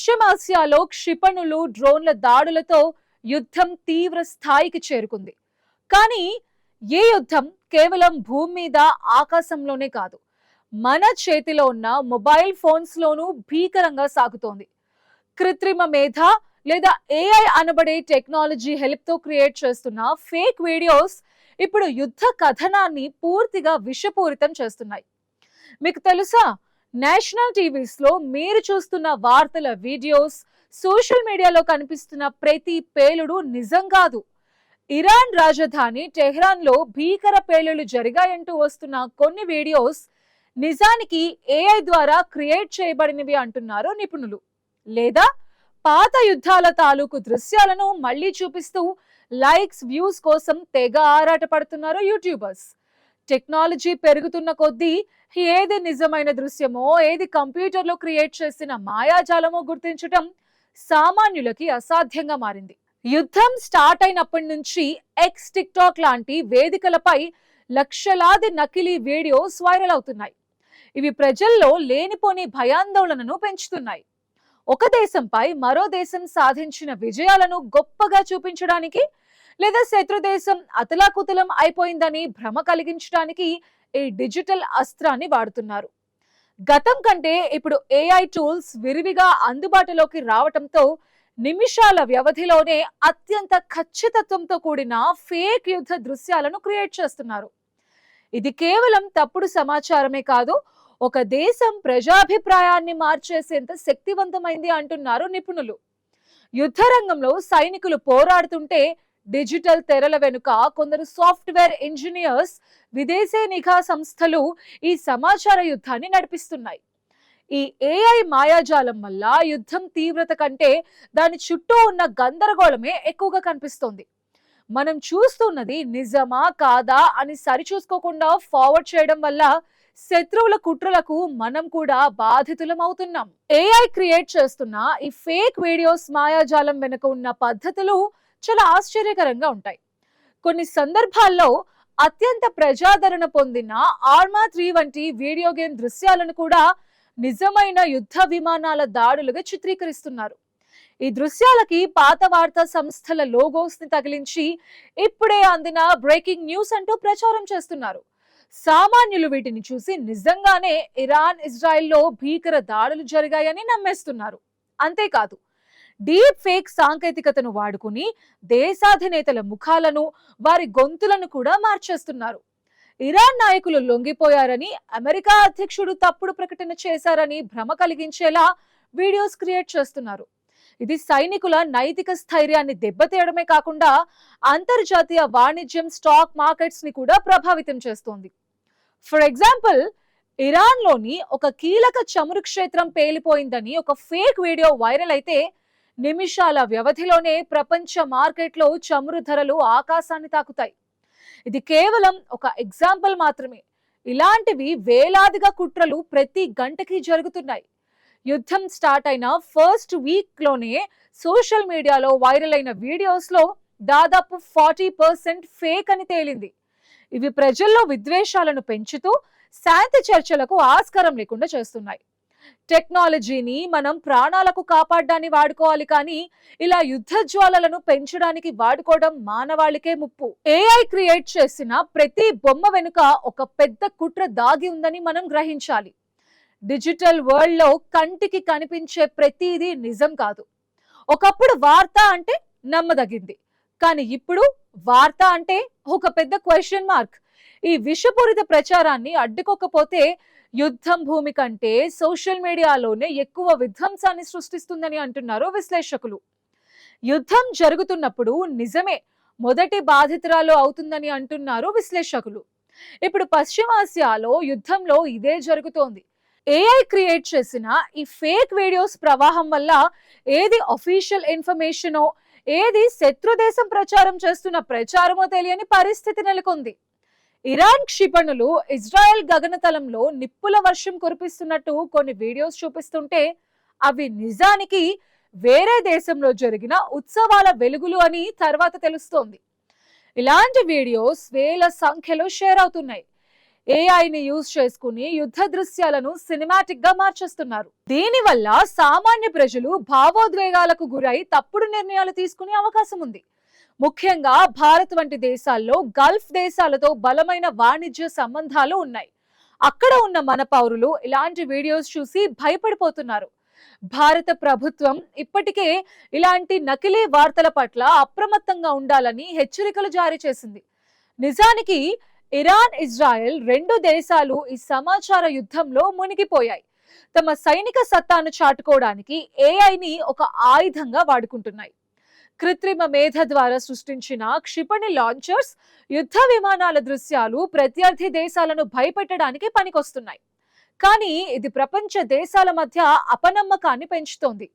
పశ్చిమాసియాలో క్షిపణులు డ్రోన్ల దాడులతో యుద్ధం తీవ్ర స్థాయికి చేరుకుంది. కానీ ఈ యుద్ధం కేవలం భూమి మీద ఆకాశంలోనే కాదు, మన చేతిలో ఉన్న మొబైల్ ఫోన్స్ లోనూ భీకరంగా సాగుతోంది. కృత్రిమ మేధ లేదా ఏఐ అనబడే టెక్నాలజీ హెల్ప్ తో క్రియేట్ చేస్తున్న ఫేక్ వీడియోస్ ఇప్పుడు యుద్ధ కథనాన్ని పూర్తిగా విషపూరితం చేస్తున్నాయి. మీకు తెలుసా, నేషనల్ టీవీస్ లో మీరు చూస్తున్న వార్తల వీడియోస్, సోషల్ మీడియాలో కనిపిస్తున్న ప్రతి పేలుడు నిజం కాదు. ఇరాన్ రాజధాని టెహ్రాన్ లో భీకర పేలుళ్లు జరిగాయంటూ వస్తున్న కొన్ని వీడియోస్ నిజానికి ఏఐ ద్వారా క్రియేట్ చేయబడినవి అంటున్నారు నిపుణులు. లేదా పాత యుద్ధాల తాలూకు దృశ్యాలను మళ్లీ చూపిస్తూ లైక్స్, వ్యూస్ కోసం తెగ ఆరాట పడుతున్నారు యూట్యూబర్స్. టెక్నాలజీ పెరుగుతున్న కొద్దీ ఏది నిజమైన దృశ్యమో, ఏది కంప్యూటర్లో క్రియేట్ చేసిన మాయాజాలమో గుర్తించటం సామాన్యులకి అసాధ్యంగా మారింది. యుద్ధం స్టార్ట్ అయినప్పటి నుంచి ఎక్స్, టిక్టాక్ లాంటి వేదికలపై లక్షలాది నకిలీ వీడియోస్ వైరల్ అవుతున్నాయి. ఇవి ప్రజల్లో లేనిపోని భయాందోళనను పెంచుతున్నాయి. ఒక దేశంపై మరో దేశం సాధించిన విజయాలను గొప్పగా చూపించడానికి, లేదా శత్రు దేశం అతలాకుతలం అయిపోయిందని భ్రమ కలిగించడానికి ఈ డిజిటల్ అస్త్రాన్ని వాడుతున్నారు. గతం కంటే ఇప్పుడు ఏఐ టూల్స్ విరివిగా అందుబాటులోకి రావటంతో నిమిషాల వ్యవధిలోనే అత్యంత ఖచ్చితత్వంతో కూడిన ఫేక్ యుద్ధ దృశ్యాలను క్రియేట్ చేస్తున్నారు. ఇది కేవలం తప్పుడు సమాచారమే కాదు, ఒక దేశం ప్రజాభిప్రాయాన్ని మార్చేసేంత శక్తివంతమైంది అంటున్నారు నిపుణులు. యుద్ధ రంగంలో సైనికులు పోరాడుతుంటే డిజిటల్ తెరల వెనుక కొందరు సాఫ్ట్వేర్ ఇంజనీర్స్, విదేశీ నిఘా సంస్థలు ఈ సమాచార యుద్ధాన్ని నడిపిస్తున్నాయి. ఈ ఏఐ మాయాజాలం వల్ల యుద్ధం తీవ్రత కంటే దాని చుట్టూ ఉన్న గందరగోళమే ఎక్కువగా కనిపిస్తోంది. మనం చూస్తున్నది నిజమా కాదా అని సరిచూసుకోకుండా ఫార్వర్డ్ చేయడం వల్ల శత్రువుల కుట్రలకు మనం కూడా బాధితులం అవుతున్నాం. ఏఐ క్రియేట్ చేస్తున్న ఈ ఫేక్ వీడియోస్ మాయాజాలం వెనుక ఉన్న పద్ధతులు చాలా ఆశ్చర్యకరంగా ఉంటాయి. కొన్ని సందర్భాల్లో అత్యంత ప్రజాదరణ పొందిన ఆర్మా 3 వంటి వీడియో గేమ్ దృశ్యాలను కూడా నిజమైన యుద్ధ విమానాల దాడులుగా చిత్రీకరిస్తున్నారు. ఈ దృశ్యాలకి పాత వార్తా సంస్థల లోగోస్ ని తగిలించి ఇప్పుడే అందిన బ్రేకింగ్ న్యూస్ అంటూ ప్రచారం చేస్తున్నారు. సామాన్యులు వీటిని చూసి నిజంగానే ఇరాన్, ఇజ్రాయెల్లో భీకర దాడులు జరిగాయని నమ్మేస్తున్నారు. అంతేకాదు, డీప్ ఫేక్ సాంకేతికతను వాడుకుని దేశాధినేతల ముఖాలను, వారి గొంతులను కూడా మార్చేస్తున్నారు. ఇరాన్ నాయకులు లొంగిపోయారని, అమెరికా అధ్యక్షుడు తప్పుడు ప్రకటన చేశారని భ్రమ కలిగించేలా వీడియోస్ క్రియేట్ చేస్తున్నారు. ఇది సైనికుల నైతిక స్థైర్యాన్ని దెబ్బతీయడమే కాకుండా అంతర్జాతీయ వాణిజ్యం, స్టాక్ మార్కెట్స్ ని కూడా ప్రభావితం చేస్తోంది. ఫర్ ఎగ్జాంపుల్, ఇరాన్ లోని ఒక కీలక చమురు క్షేత్రం పేలిపోయిందని ఒక ఫేక్ వీడియో వైరల్ అయితే నిమిషాల వ్యవధిలోనే ప్రపంచ మార్కెట్లో చమురు ధరలు ఆకాశాన్ని తాకుతాయి. ఇది కేవలం ఒక ఎగ్జాంపుల్ మాత్రమే. ఇలాంటివి వేలాదిగా కుట్రలు ప్రతి గంటకి జరుగుతున్నాయి. యుద్ధం స్టార్ట్ అయిన ఫస్ట్ వీక్ లోనే సోషల్ మీడియాలో వైరల్ అయిన వీడియోస్ లో దాదాపు 40% ఫేక్ అని తేలింది. ఇవి ప్రజల్లో విద్వేషాలను పెంచుతూ శాంతి చర్చలకు ఆస్కారం లేకుండా చేస్తున్నాయి. టెక్నాలజీని మనం ప్రాణాలకు కాపాడడాన్ని వాడుకోవాలి, కానీ ఇలా యుద్ధ జ్వాలలను పెంచడానికి వాడుకోవడం మానవాళికే ముప్పు. ఏఐ క్రియేట్ చేసిన ప్రతి బొమ్మ వెనుక ఒక పెద్ద కుట్ర దాగి ఉందని మనం గ్రహించాలి. డిజిటల్ వరల్డ్ లో కంటికి కనిపించే ప్రతిదీ నిజం కాదు. ఒకప్పుడు వార్త అంటే నమ్మదగింది, కానీ ఇప్పుడు వార్త అంటే ఒక పెద్ద క్వశ్చన్ మార్క్. ఈ విషపూరిత ప్రచారాన్ని అడ్డుకోకపోతే యుద్ధం భూమి కంటే సోషల్ మీడియాలోనే ఎక్కువ విధ్వంసాన్ని సృష్టిస్తుందని అంటున్నారు విశ్లేషకులు. యుద్ధం జరుగుతున్నప్పుడు నిజమే మొదటి బాధితురాలు అవుతుందని అంటున్నారు విశ్లేషకులు. ఇప్పుడు పశ్చిమాసియాలో యుద్ధంలో ఇదే జరుగుతోంది. ఏఐ క్రియేట్ చేసిన ఈ ఫేక్ వీడియోస్ ప్రవాహం వల్ల ఏది అఫీషియల్ ఇన్ఫర్మేషనో, ఏది శత్రు దేశం ప్రచారం చేస్తున్న ప్రచారమో తెలియని పరిస్థితి నెలకొంది. ఇరాన్ క్షిపణులు ఇజ్రాయెల్ గగనతలంలో నిప్పుల వర్షం కురిపిస్తున్నట్టు కొన్ని వీడియోస్ చూపిస్తుంటే అవి నిజానికి వేరే దేశంలో జరిగిన ఉత్సవాల వెలుగులు అని తర్వాత తెలుస్తోంది. ఇలాంటి వీడియోస్ వేల సంఖ్యలో షేర్ అవుతున్నాయి. ఏఐని యూజ్ చేసుకుని యుద్ధ దృశ్యాలను సినిమాటిక్ గా మార్చేస్తున్నారు. దీనివల్ల సామాన్య ప్రజలు భావోద్వేగాలకు గురై తప్పుడు నిర్ణయాలు తీసుకునే అవకాశం ఉంది. ముఖ్యంగా భారత్ వంటి దేశాల్లో గల్ఫ్ దేశాలతో బలమైన వాణిజ్య సంబంధాలు ఉన్నాయి. అక్కడ ఉన్న మన పౌరులు ఇలాంటి వీడియోస్ చూసి భయపడిపోతున్నారు. భారత ప్రభుత్వం ఇప్పటికే ఇలాంటి నకిలీ వార్తల పట్ల అప్రమత్తంగా ఉండాలని హెచ్చరికలు జారీ చేసింది. నిజానికి ఇరాన్, ఇజ్రాయెల్ రెండు దేశాలు ఈ సమాచార యుద్ధంలో మునిగిపోయాయి. తమ సైనిక సత్తాను చాటుకోవడానికి ఏఐని ఒక ఆయుధంగా వాడుకుంటున్నాయి. కృత్రిమ మేధ ద్వారా సృష్టించిన క్షిపణి లాంచర్స్, యుద్ధ విమానాల దృశ్యాలు ప్రత్యర్థి దేశాలను భయపెట్టడానికి పనికొస్తున్నాయి. కానీ ఇది ప్రపంచ దేశాల మధ్య అపనమ్మకాన్ని పెంచుతోంది.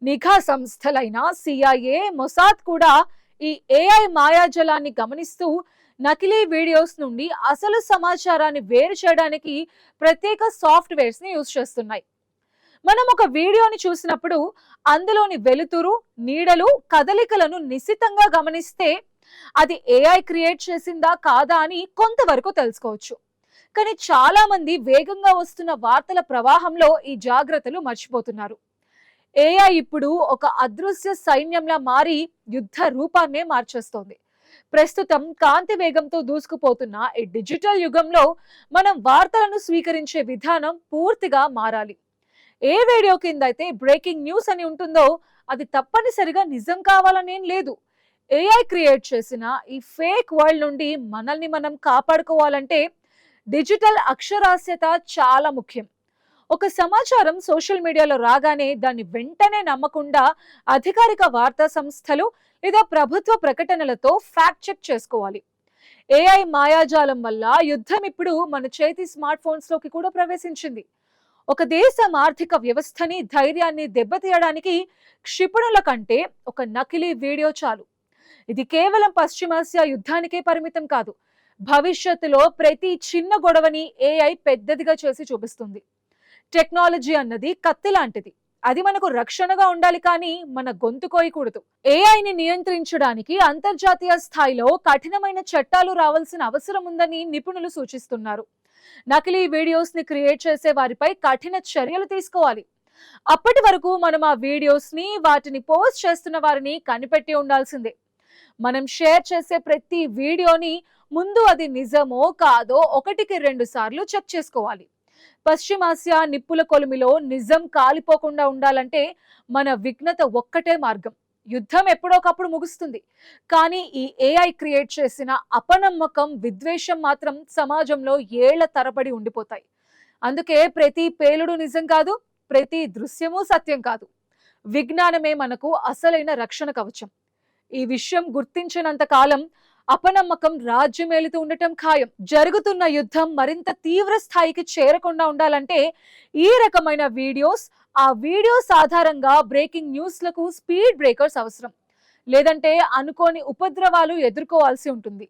నిఘా సంస్థలైన సిఐఏ, మొసాద్ కూడా ఈ ఏఐ మాయాజలాన్ని గమనిస్తూ నకిలీ వీడియోస్ నుండి అసలు సమాచారాన్ని వేరు చేయడానికి ప్రత్యేక సాఫ్ట్వేర్స్ ని యూజ్ చేస్తున్నాయి. మనం ఒక వీడియోని చూసినప్పుడు అందులోని వెలుతురు, నీడలు, కదలికలను నిశితంగా గమనిస్తే అది ఏఐ క్రియేట్ చేసిందా కాదా అని కొంతవరకు తెలుసుకోవచ్చు. కానీ చాలా మంది వేగంగా వస్తున్న వార్తల ప్రవాహంలో ఈ జాగ్రత్తలు మర్చిపోతున్నారు. ఏఐ ఇప్పుడు ఒక అదృశ్య సైన్యంలా మారి యుద్ధ రూపాన్నే మార్చేస్తోంది. ప్రస్తుతం కాంతి వేగంతో దూసుకుపోతున్న ఈ డిజిటల్ యుగంలో మనం వార్తలను స్వీకరించే విధానం పూర్తిగా మారాలి. ఏ వీడియో కింద అయితే బ్రేకింగ్ న్యూస్ అని ఉంటుందో అది తప్పనిసరిగా నిజం కావాలనేం లేదు. ఏఐ క్రియేట్ చేసిన ఈ ఫేక్ వరల్డ్ నుండి మనల్ని మనం కాపాడుకోవాలంటే డిజిటల్ అక్షరాస్యత చాలా ముఖ్యం. ఒక సమాచారం సోషల్ మీడియాలో రాగానే దాన్ని వెంటనే నమ్మకుండా అధికారిక వార్తా సంస్థలు లేదా ప్రభుత్వ ప్రకటనలతో ఫ్యాక్ట్ చెక్ చేసుకోవాలి. ఏఐ మాయాజాలం వల్ల యుద్ధం ఇప్పుడు మన చేతి స్మార్ట్ ఫోన్స్ లోకి కూడా ప్రవేశించింది. ఒక దేశం ఆర్థిక వ్యవస్థని, ధైర్యాన్ని దెబ్బతీయడానికి క్షిపణుల కంటే ఒక నకిలీ వీడియో చాలు. ఇది కేవలం పశ్చిమాసియా యుద్ధానికే పరిమితం కాదు. భవిష్యత్తులో ప్రతి చిన్న గొడవని ఏఐ పెద్దదిగా చేసి చూపిస్తుంది. టెక్నాలజీ అన్నది కత్తి లాంటిది. అది మనకు రక్షణగా ఉండాలి, కానీ మన గొంతు కోయకూడదు. ఏఐని నియంత్రించడానికి అంతర్జాతీయ స్థాయిలో కఠినమైన చట్టాలు రావాల్సిన అవసరం ఉందని నిపుణులు సూచిస్తున్నారు. నకిలీ వీడియోస్ ని క్రియేట్ చేసే వారిపై కఠిన చర్యలు తీసుకోవాలి. అప్పటి వరకు మనం ఆ వీడియోస్ ని, వాటిని పోస్ట్ చేస్తున్న వారిని కనిపెట్టి ఉండాల్సిందే. మనం షేర్ చేసే ప్రతి వీడియోని ముందు అది నిజమో కాదో 1-2 సార్లు చెక్ చేసుకోవాలి. పశ్చిమాసియా నిప్పుల కొలిమిలో నిజం కాలిపోకుండా ఉండాలంటే మన విఘ్నత ఒక్కటే మార్గం. యుద్ధం ఎప్పుడోకప్పుడు ముగుస్తుంది, కానీ ఈ ఏఐ క్రియేట్ చేసిన అపనమ్మకం, విద్వేషం మాత్రం సమాజంలో ఏళ్ల తరబడి ఉండిపోతాయి. అందుకే ప్రతి పేలుడు నిజం కాదు, ప్రతి దృశ్యము సత్యం కాదు. విజ్ఞానమే మనకు అసలైన రక్షణ కవచం. ఈ విషయం గుర్తించినంత కాలం అపనమ్మకం రాజ్యమేలుతూ ఉండటం ఖాయం. జరుగుతున్న యుద్ధం మరింత తీవ్ర స్థాయికి చేరకుండా ఉండాలంటే ఈ రకమైన వీడియోస్, ఆ వీడియోస్ ఆధారంగా బ్రేకింగ్ న్యూస్లకు స్పీడ్ బ్రేకర్స్ అవసరం. లేదంటే అనుకోని ఉపద్రవాలు ఎదుర్కోవాల్సి ఉంటుంది.